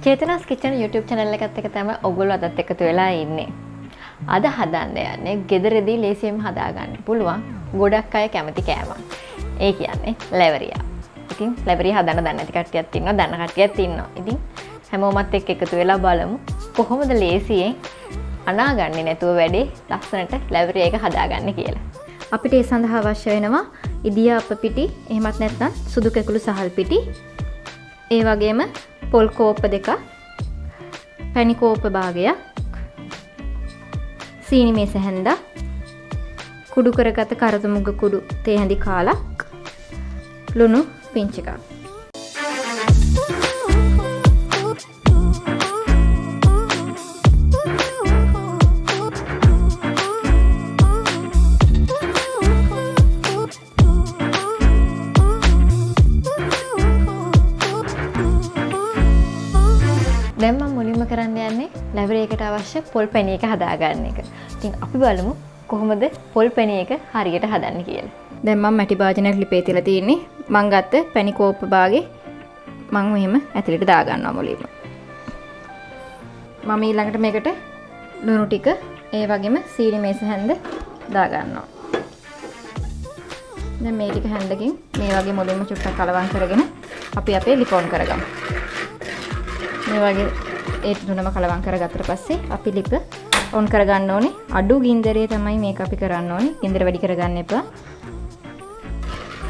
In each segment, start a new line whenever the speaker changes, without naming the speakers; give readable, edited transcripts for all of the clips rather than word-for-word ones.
Chethana's Kitchen YouTube channel එකත් එක්ක තමයි ඔයගොල්ලෝ අදත් එකතු වෙලා ඉන්නේ. අද හදන්න යන්නේ ගෙදරදී ලේසියෙන් හදාගන්න පුළුවන් ගොඩක් අය කැමති කෑමක්. ඒ කියන්නේ lavariya. ඉතින් lavariya හදන්න දන්නේ නැති කට්ටියක් ඉන්නවා, දන්න කට්ටියක් ඉන්නවා. ඉතින් හැමෝමත් එක්ක එකතු වෙලා බලමු කොහොමද ලේසියෙන් අනාගන්නේ නැතුව වැඩේ ලස්සනට lavariya එක හදාගන්න කියලා. අපිට ඒ සඳහා අවශ්‍ය වෙනවා ඉදියාප්ප පිටි, එහෙමත් නැත්නම් සුදු කැකුළු සහල් පිටි. ඒ වගේම පොල් කෝප්ප දෙකක්, පැණි කෝප්ප භාගයක්, සීනි මේස හැන්දක්, කුඩු කරගත කරදමුග කුඩු තේ හැඳි කාලක්, ලුණු පිංච් එකක්. දැන් මම මුලින්ම කරන්න යන්නේ lavariya එකට අවශ්‍ය පොල් පැණි එක හදාගන්න එක. ඉතින් අපි බලමු කොහොමද පොල් පැණි එක හරියට හදන්නේ කියලා. දැන් මම මැටි භාජනයක් ලිපේ තියලා තියෙන්නේ. මම ගත්ත පැණි කෝප්ප භාගේ මම මෙහෙම ඇතුළට දාගන්නවා මුලින්ම. මම ඊළඟට මේකට ලුණු ටික, ඒ වගේම සීනි මේස හැන්ද දාගන්නවා. දැන් මේ ටික හැන්දකින් මේ වගේ මුලින්ම චුට්ටක් කලවම් කරගෙන අපි අපේ ලිප ඔන් කරගමු. මේ වගේ ඒ තුනම කලවම් කරගත්තට පස්සේ අපි ලිප ඔන් කරගන්න ඕනේ. අඩු ගින්දරේ තමයි මේක අපි කරන්න ඕනේ. ගින්දර වැඩි කරගන්න එපා.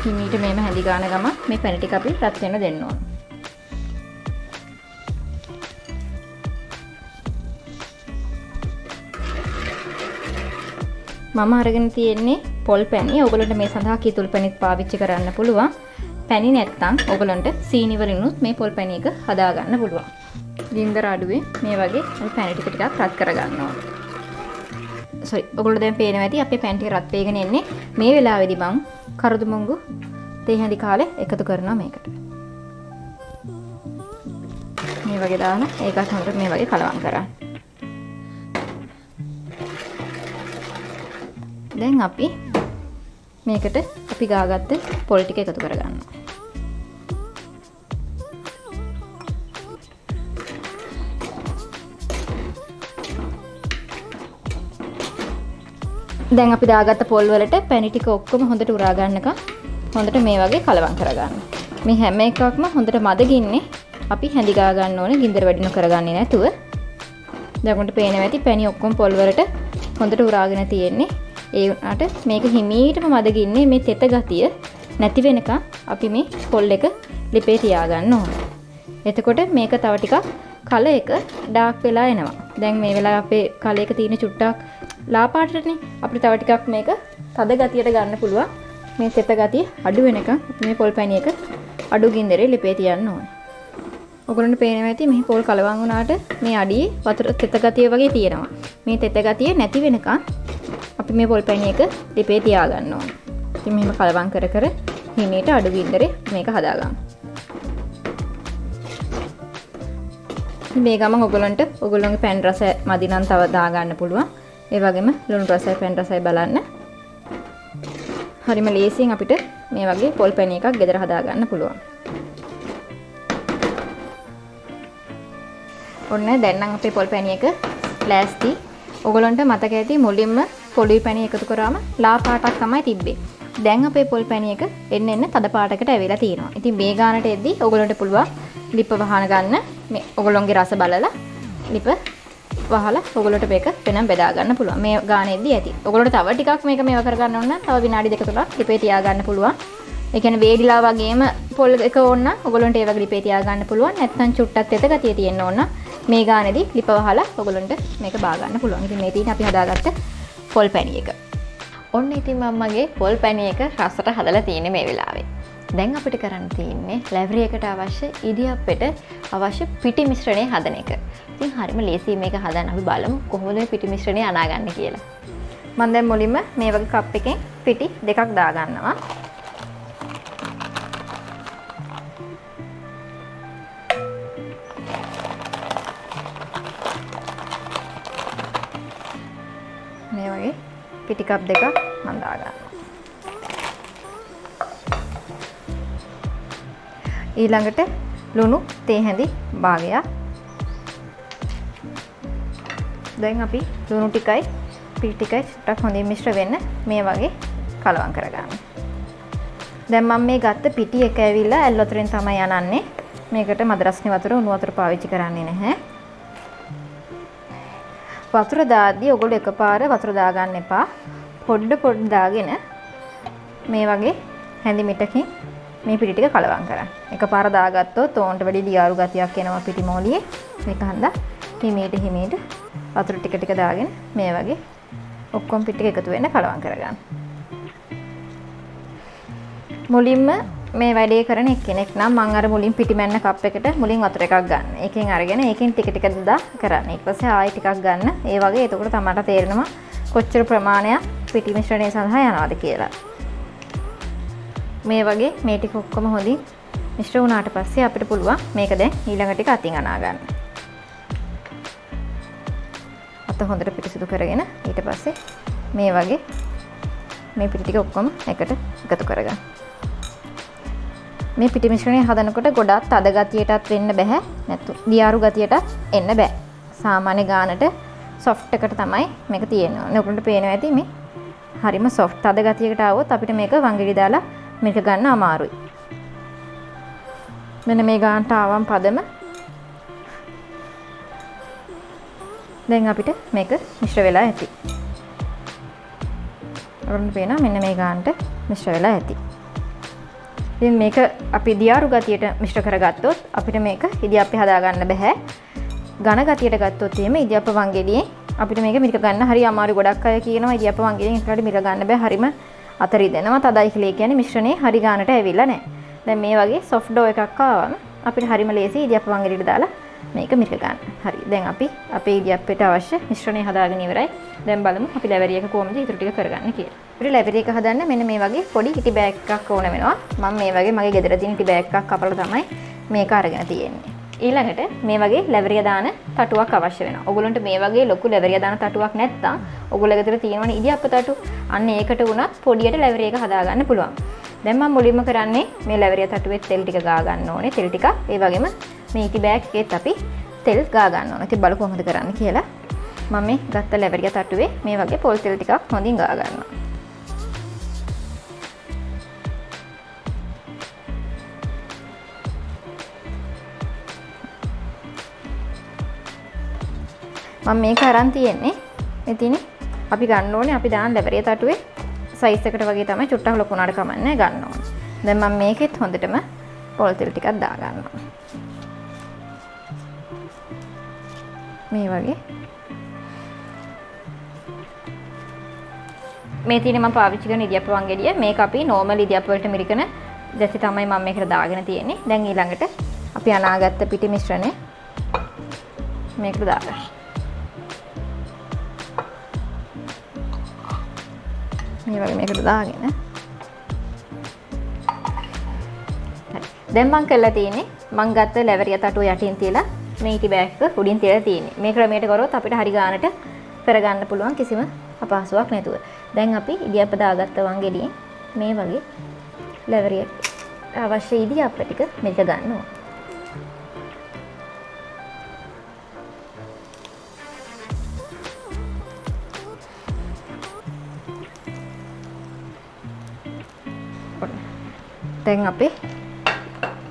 හිමීට මේම හැඳි ගන්න ගම මේ පැණි ටික අපි රත් වෙන්න දෙන්න ඕනේ. මම අරගෙන තියෙන්නේ පොල් පැණි. ඔයගොල්ලන්ට මේ සඳහා කීතුල් පැණිත් පාවිච්චි කරන්න පුළුවන්. පැණි නැත්තම් ඔයගොල්ලන්ට සීනි වලිනුත් මේ පොල් පැණි එක හදා ගන්න පුළුවන්. ගින්දර අඩුවේ මේ වගේ අපි පැණි ටික රත් කරගන්න ඕනේ. සෝරි, ඔයගොල්ලෝ දැන් පේනවා ඇති අපේ පැණි ටික රත් වෙගෙන එන්නේ. මේ වෙලාවේදී මම කරදු මුංගු තේ හැඳි කාලේ එකතු කරනවා මේකට. මේ වගේ දාලා ඒකත් හොඳට මේ වගේ කලවම් කරන්න. දැන් අපි මේකට අපි ගාගත්ත පොල් ටික එකතු කරගන්නවා. දැන් අපි දාගත්ත පොල් වලට පැණි ටික ඔක්කොම හොඳට උරා ගන්නකම් හොඳට මේ වගේ කලවම් කරගන්න. මේ හැම එකක්ම හොඳට මද ගින්නේ අපි හැඳි ගා ගන්න ඕනේ, ගින්දර වැඩි නොකරගන්නේ නැතුව. දැන් උන්ට පේනවා ඇති පැණි ඔක්කොම පොල් වලට හොඳට උරාගෙන තියෙන්නේ. ඒ වුණාට මේක හිමීටම මද ගින්නේ මේ තෙත ගතිය නැති වෙනකම් අපි මේ පොල් එක ලිපේ තියාගන්න ඕනේ. එතකොට මේක තව ටිකක් කල එක ඩාර්ක් වෙලා එනවා. දැන් මේ වෙලාවේ අපේ කල එක තියෙන චුට්ටක් ලා පාටටනේ. අපිට තව ටිකක් මේක තද ගතියට ගන්න පුළුවන්. මේ තෙත ගතිය අඩු වෙනකම් මේ පොල් පැණි එක අඩු ගින්දරේ ලිපේ තියන්න ඕනේ. ඔයගොල්ලන්ට පේනවා ඇති මේ පොල් කලවම් වුණාට මේ අඩියේ වතුර තෙත ගතිය වගේ තියෙනවා. මේ තෙත ගතිය නැති වෙනකම් අපි මේ පොල් පැණි එක ලිපේ තියාගන්න ඕනේ. ඉතින් මෙහෙම කලවම් කර කර හිමීට අඩු ගින්දරේ මේක හදාගන්න. මේ ගමන් ඔයගොල්ලන්ගේ පැන් රස මදි නම් තව දාගන්න පුළුවන්. ඒ වගේම ලුණු රසයි පැන් රසයි බලන්න. හරිම ලේසියෙන් අපිට මේ වගේ පොල් පැණි එකක් ගෙදර හදාගන්න පුළුවන්. ඔන්න දැන් නම් අපේ පොල් පැණි එක ලෑස්ති. ඔයගොල්ලන්ට මතක ඇති මුලින්ම පොඩි පැණි එකතු කරාම ලා පාටක් තමයි තිබ්බේ. දැන් අපේ පොල් පැණි එක එන්න තද පාටකට ඇවිල්ලා තියෙනවා. ඉතින් මේ ගානට එද්දි ඔයගොල්ලන්ට පුළුවන් ලිප වහන ගන්න. මේ ඔයගොල්ලොන්ගේ රස බලලා ලිප වහලා ඔයගොල්ලන්ට මේක වෙනම බෙදා ගන්න පුළුවන්. මේ ගානෙද්දි ඇති. ඔයගොල්ලන්ට තව ටිකක් මේක මේව කරගන්න ඕන නම් තව විනාඩි දෙක තුනක් ලිපේ තියා ගන්න පුළුවන්. ඒ කියන්නේ වේඩිලා වගේම පොල් එක ඕන නම් ඔයගොල්ලන්ට ඒ වගේ ලිපේ තියා ගන්න පුළුවන්. නැත්නම් චුට්ටක් තෙත ගතිය තියෙන්න ඕන නම් මේ ගානේදී ලිප වහලා ඔයගොල්ලන්ට මේක බා ගන්න පුළුවන්. ඉතින් මේ තියෙන අපි හදාගත්ත පොල් පැණි එක. ඔන්න ඉතින් මම මගේ පොල් පැණි එක රසට හදලා තියෙන්නේ මේ වෙලාවේ. දැන් අපිට කරන්න තියෙන්නේ lavariya එකට අවශ්‍ය ඉදියප්පෙට අවශ්‍ය පිටි මිශ්‍රණය හදන එක. ඉතින් හරිම ලේසියි මේක හදන්න. අපි බලමු කොහොමද මේ පිටි මිශ්‍රණය අනාගන්නේ කියලා. මම දැන් මුලින්ම මේ වගේ කප් එකෙන් පිටි දෙකක් දාගන්නවා. මේ වගේ පිටි කප් දෙකක් මම දාගන්නවා. ඊළඟට ලුණු තේ හැඳි භාගයක් දැන් අපි ලුණු ටිකයි පිටි ටිකයි ටිකක් හොඳින් මිශ්‍ර වෙන්න මේ වගේ කලවම් කරගන්න. දැන් මම මේ ගත්ත පිටි එක ඇවිල්ලා ඇල් වතුරෙන් තමයි අනන්නේ. මේකට මද රස්නේ වතුර උණු වතුර පාවිච්චි කරන්නේ නැහැ. වතුර දාද්දී ඔයගොල්ලෝ එකපාර වතුර දාගන්න එපා. පොඩ දාගෙන මේ වගේ හැඳි මිටකින් මේ පිටි ටික කලවම් කරන්න. එකපාර දාගත්තොත් ඕන්ට වැඩි දියාරු ගතියක් එනවා පිටි මෝලියේ. මේක හන්දා හිමීට වතුර ටික දාගෙන මේ වගේ ඔක්කොම පිටි ටික එකතු වෙන්න කලවම් කරගන්න. මුලින්ම මේ වැඩේ කරන එක්කෙනෙක් නම් මම අර මුලින් පිටිමැන්න කප් එකට මුලින් වතුර එකක් ගන්න. ඒකෙන් අරගෙන ඒකෙන් ටික දා කරන්න. ඊට පස්සේ ආයෙ ටිකක් ගන්න. ඒ වගේ එතකොට තමයි තේරෙනවා කොච්චර ප්‍රමාණයක් පිටි මිශ්‍රණය සඳහා යනවාද කියලා. මේ වගේ මේ ටික ඔක්කොම හොඳින් මිශ්‍ර වුණාට පස්සේ අපිට පුළුවන් මේක දැන් ඊළඟ ටික අතින් අනා ගන්න. අත හොඳට පිරිසිදු කරගෙන ඊට පස්සේ මේ වගේ මේ පිටි ටික ඔක්කොම එකට එකතු කරගන්න. මේ පිටි මිශ්‍රණය හදනකොට ගොඩක් තද ගතියටත් වෙන්න බෑ. නැත්නම් දියාරු ගතියටත් එන්න බෑ. සාමාන්‍ය ගානට සොෆ්ට් එකට තමයි මේක තියෙන්නේ. ඔයගොල්ලන්ට පේනවා ඇති මේ හරිම සොෆ්ට් තද ගතියකට ආවොත් අපිට මේක වංගෙඩි දාලා මේක ගන්න අමාරුයි. මෙන්න මේ ගානට ආවම් පදම දැන් අපිට මේක මිශ්‍ර වෙලා ඇති. ඔයගොල්ලන්ට පේනවා මෙන්න මේ ගානට මිශ්‍ර වෙලා ඇති. ඉතින් මේක අපි දියාරු ගතියට මිශ්‍ර කරගත්තොත් අපිට මේක ඉදියප්පේ හදා ගන්න බෑ. ඝන ගතියට ගත්තොත් එහෙම ඉදියප්ප වංගෙඩියෙන් අපිට මේක මිරික ගන්න හරි අමාරු. ගොඩක් අය කියනවා ඉදියප්ප වංගෙඩියෙන් එකකට මිරික ගන්න බෑ. හරිම අතරි දෙනවා. තදයි කියලා කියන්නේ මිශ්‍රණේ හරි ගානට ඇවිල්ලා නැහැ. දැන් මේ වගේ soft dough එකක් ආවම අපිට හරිම ලේසි ඉදියප්ප වංගෙඩියට දාලා මේක මිරික ගන්න. හරි. දැන් අපි අපේ ඉදියප්පේට අවශ්‍ය මිශ්‍රණය හදාගෙන ඉවරයි. දැන් බලමු අපි ලැබරිය එක කොහොමද ඉතුරු ටික කරගන්නේ කියලා. අපිට ලැබරිය එක හදන්න මෙන්න මේ වගේ පොඩි ඉටි බෑග් එකක් ඕන වෙනවා. මම මේ වගේ මගේ ගෙදර තියෙන ඉටි බෑග් එකක් කපලා තමයි මේක අරගෙන තියෙන්නේ. ඊළඟට මේ වගේ ලැබරිය දාන තටුවක් අවශ්‍ය වෙනවා. ඔයගොල්ලන්ට මේ වගේ ලොකු ලැබරිය දාන තටුවක් නැත්නම් ඔයගොල්ලෝ ගෙදර තියෙනවනේ ඉදියප්ප තටු. අන්න ඒකට වුණත් පොඩියට ලැබරිය එක හදා ගන්න පුළුවන්. දැන් මම මුලින්ම කරන්නේ මේ ලැබරිය තටුවේ තෙල් ටික ගා ගන්න ඕනේ. තෙල් ටික ඒ වගේම මේ ඉටි බෑග් එකේත් අපි තෙල් ගා ගන්න ඕනේ. ඉතින් බලමු කොහොමද කරන්න කියලා. මම මේ ගත්ත ලැබරිය තටුවේ මේ වගේ පොල් තෙල් ටිකක් හොඳින් ගා ගන්නවා. මම මේක අරන් තියෙන්නේ ඉතින් අපි ගන්න ඕනේ අපි දාන ලැබරිය තටුවේ සයිස් එකට වගේ තමයි චුට්ටක් ලොකු උනාට කමන්නේ ගන්න ඕනේ. දැන් මම මේකෙත් හොඳටම පොල් තෙල් ටිකක් දා ගන්නවා. මේ වගේ මේ තියෙන්නේ මම පාවිච්චි කරන ඉදියප්ප වංගෙඩිය. මේක අපි නෝමල් ඉදියප්ප වලට මිරිකන දැසි තමයි මම මේකට දාගෙන තියෙන්නේ. දැන් ඊළඟට අපි අනාගත්ත පිටි මිශ්‍රණය මේකට දාගන්න. මේ වගේ මේකට දාගෙන හරි. දැන් මම කරලා තියෙන්නේ මම ගත්ත ලැබරිය තටුව යටින් තියලා මේ ඉටි බෑග් එක උඩින් තියලා තියෙන්නේ. මේ ක්‍රමයට කරොත් අපිට හරි ගානට කරගන්න පුළුවන් කිසිම අපහසුාවක් නැතුව. දැන් අපි ඉදියප්ප දාගත්ත වංගෙඩියෙන් මේ වගේ ලැබරිය අවශ්‍ය ඉදියප්ප ටික මේක ගන්න ඕන. දැන් අපේ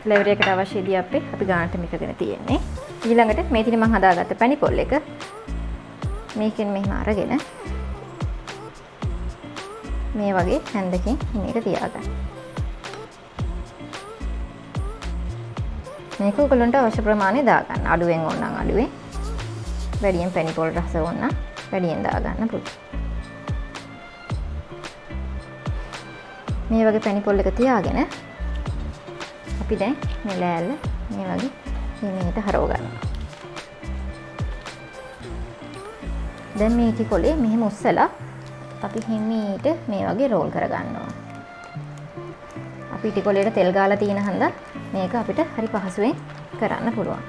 ලැබරියකට අවශ්‍ය ඉදියප්පේ අපි ගානට මිකගෙන තියෙන්නේ. ඊළඟට මේ තියෙන මම හදාගත්ත පැණි පොල් එක මේකෙන් මෙහෙම අරගෙන මේ වගේ හැන්දකින් මේක තියාගන්න. මේක ඔයගොල්ලන්ට අවශ්‍ය ප්‍රමාණය දාගන්න. අඩුවෙන් ඕන නම් අඩුවෙන්, වැඩියෙන් පැණි පොල් රස ඕන නම් වැඩියෙන් දාගන්න පුළුවන්. මේ වගේ පැණි පොල් එක තියාගෙන අපි දැන් මේ ලෑල්ල මේ වගේ මේකට හරව ගන්නවා. දැන් මේ ඉටි කොලේ මෙහෙම උස්සලා අපි හිමීට මේ වගේ රෝල් කර ගන්නවා. අපි ඉටි කොලේට තෙල් ගාලා තියෙන හන්දා මේක අපිට හරි පහසුවෙන් කරන්න පුළුවන්.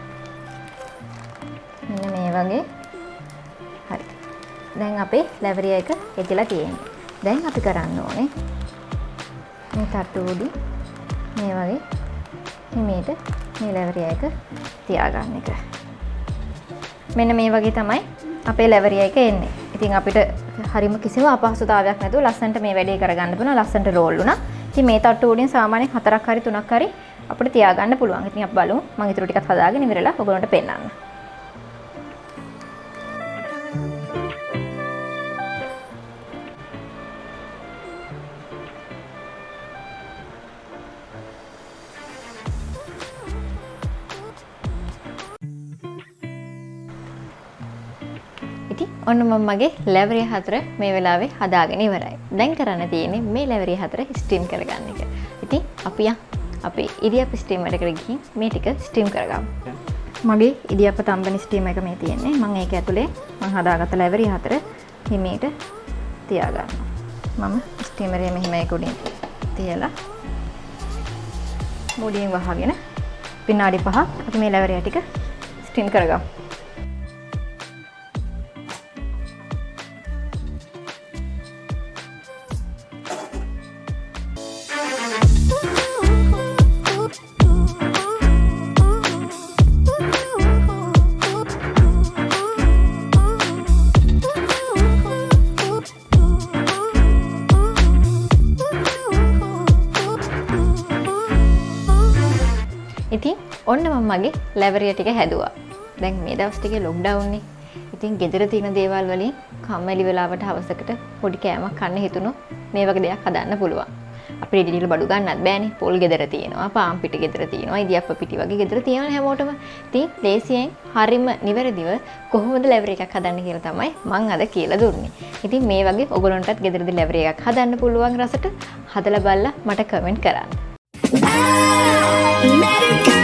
මෙන්න මේ වගේ. හරි. දැන් අපේ ලැබරිය එක එතිලා තියෙනවා. දැන් අපි කරන්න ඕනේ මේ තට්ටු උඩින් මේ වගේ හිමීට මේ ලැබරිය එක තියාගන්න එක. මෙන්න මේ වගේ තමයි අපේ ලැවරිය එක එන්නේ. ඉතින් අපිට හරිම කිසිම අපහසුතාවයක් නැතුව ලස්සනට මේ වැඩේ කරගන්න පුළුවන්. ලස්සනට රෝල් වුණා. ඉතින් මේ තට්ටු වලින් සාමාන්‍යයෙන් 4ක් හරි 3ක් හරි අපිට තියාගන්න පුළුවන්. ඉතින් අපි බලමු. මම ඊටු ටිකක් හදාගෙන ඉවරලා ඔයගොල්ලන්ට පෙන්නන්න. ඉතින් ඔන්න මම මගේ ලැවරිය 4 මේ වෙලාවේ හදාගෙන ඉවරයි. දැන් කරන්න තියෙන්නේ මේ ලැවරිය 4 ස්ටීම් කරගන්න එක. ඉතින් අපි ඉදියප්ප ස්ටීමර් එකට ගිහින් මේ ටික ස්ටීම් කරගමු. මගේ ඉදියප්ප තම්බන ස්ටීමර් එක මේ තියෙන්නේ. මම ඒක ඇතුලේ මම හදාගත්ත ලැවරිය 4 හිමීට තියාගන්නවා. මම ස්ටීමරේ මෙහිම ඒක උඩින් තියලා මුලින් වහගෙන විනාඩි 5ක් අපි මේ ලැවරිය ටික ස්ටීම් කරගමු. ඉතින් ඔන්න මම මගේ ලැවරිය ටික හැදුවා. දැන් මේ දවස් ටිකේ ලොක්ඩවුන් නේ. ඉතින් ගෙදර තියෙන දේවල් වලින් කම්මැලි වෙලාවට හවසකට පොඩි කෑමක් කන්න හිතුණොත් මේ වගේ දෙයක් හදන්න පුළුවන්. අපිට ඉඩිල බඩු ගන්නත් බෑනේ. පොල් ගෙදර තියෙනවා, පාන් පිටි ගෙදර තියෙනවා, ඉදියප්ප පිටි වගේ ගෙදර තියෙනවා හැමෝටම. ඉතින් ලේසියෙන් හරිම නිවැරදිව කොහොමද ලැවරිය එකක් හදන්න කියලා තමයි මම අද කියලා දුන්නේ. ඉතින් මේ වගේ ඔයගොල්ලන්ටත් ගෙදරදී ලැවරිය එකක් හදන්න පුළුවන් රසට හදලා බලලා මට කමෙන්ට් කරන්න. Let it go.